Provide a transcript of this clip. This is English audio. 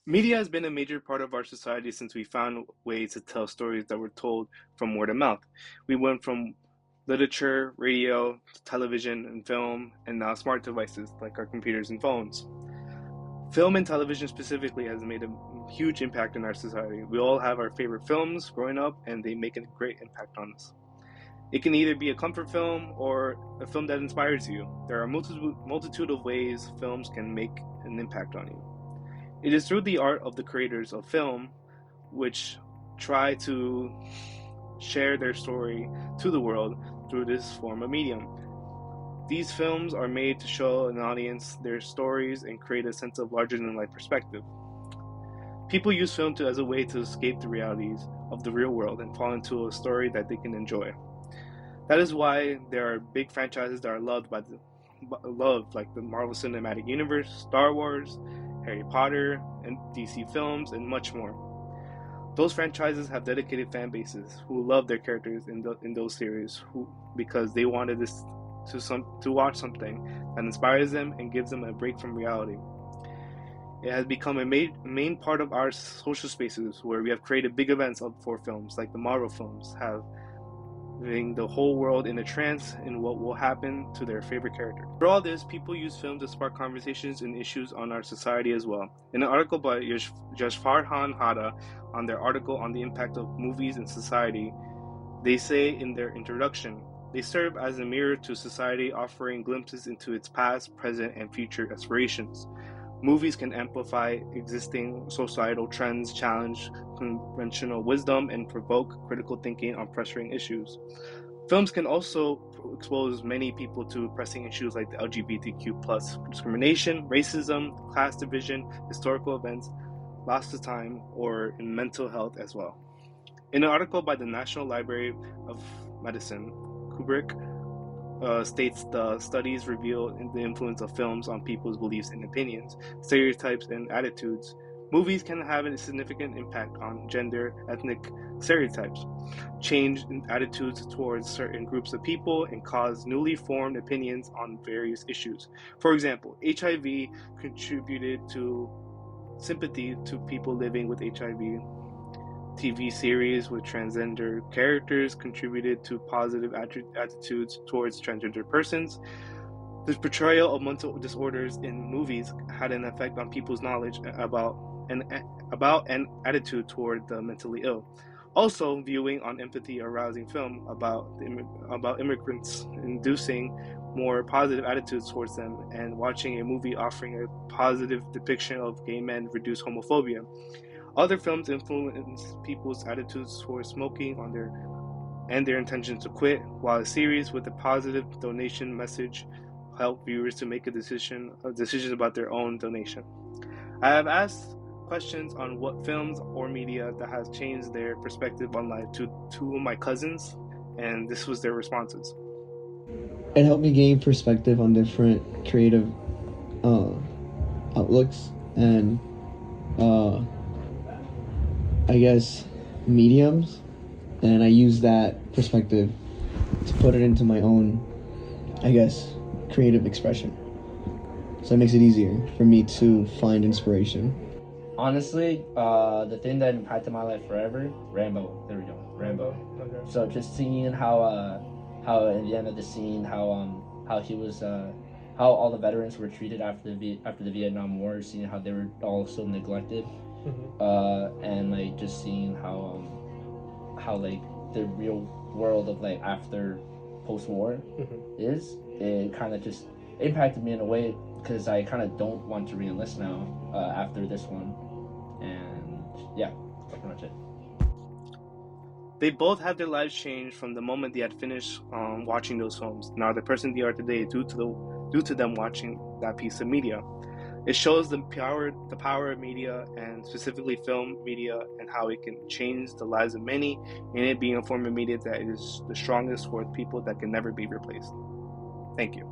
Media has been a major part of our society since we found ways to tell stories that were told from word of mouth. We went from literature, radio, television, and film, and now smart devices like our computers and phones. Film and television specifically has made a huge impact in our society. We all have our favorite films growing up, and they make a great impact on us. It can either be a comfort film or a film that inspires you. There are multitude of ways films can make an impact on you. It is through the art of the creators of film which try to share their story to the world through this form of medium. These films are made to show an audience their stories and create a sense of larger than life perspective. People use film as a way to escape the realities of the real world and fall into a story that they can enjoy. That is why there are big franchises that are loved like the Marvel Cinematic Universe, Star Wars, Harry Potter, and DC films, and much more. Those franchises have dedicated fan bases who love their characters in those series, because they wanted this to watch something that inspires them and gives them a break from reality. It has become a main part of our social spaces where we have created big events for films like the Marvel films have, leaving the whole world in a trance in what will happen to their favorite character. For all this, people use film to spark conversations and issues on our society as well. In an article by Yashfarhan Hada on their article on the impact of movies in society, they say in their introduction, they serve as a mirror to society, offering glimpses into its past, present, and future aspirations. Movies can amplify existing societal trends, challenge conventional wisdom, and provoke critical thinking on pressing issues. Films can also expose many people to pressing issues like the LGBTQ plus discrimination, racism, class division, historical events, loss of time, or in mental health as well. In an article by the National Library of Medicine, Kubrick states the studies reveal the influence of films on people's beliefs and opinions, stereotypes, and attitudes. Movies can have a significant impact on gender, ethnic stereotypes, change in attitudes towards certain groups of people, and cause newly formed opinions on various issues. For example, HIV contributed to sympathy to people living with HIV. TV series with transgender characters contributed to positive attitudes towards transgender persons. The portrayal of mental disorders in movies had an effect on people's knowledge about and attitude toward the mentally ill. Also, viewing on empathy arousing film about immigrants inducing more positive attitudes towards them, and watching a movie offering a positive depiction of gay men reduce homophobia. Other films influence people's attitudes towards smoking and their intention to quit, while a series with a positive donation message help viewers to make a decision about their own donation. I have asked questions on what films or media that has changed their perspective on life to two of my cousins, and this was their responses. It helped me gain perspective on different creative uh, outlooks and uh, I guess mediums, and I use that perspective to put it into my own, I guess, creative expression. So it makes it easier for me to find inspiration. Honestly, the thing that impacted my life forever, Rambo. There we go, Rambo. Okay. So just seeing how in the end of the scene, how he was, how all the veterans were treated after the Vietnam War, seeing how they were all so neglected, Mm-hmm. and like just seeing how like the real world of like after post war Mm-hmm. is, it kind of just impacted me in a way because I kind of don't want to reenlist now after this one, and yeah, that's pretty much it. They both had their lives changed from the moment they had finished watching those films. Now the person they are today due to them watching that piece of media. It shows the power of media, and specifically film media, and how it can change the lives of many, and it being a form of media that is the strongest for people that can never be replaced. Thank you.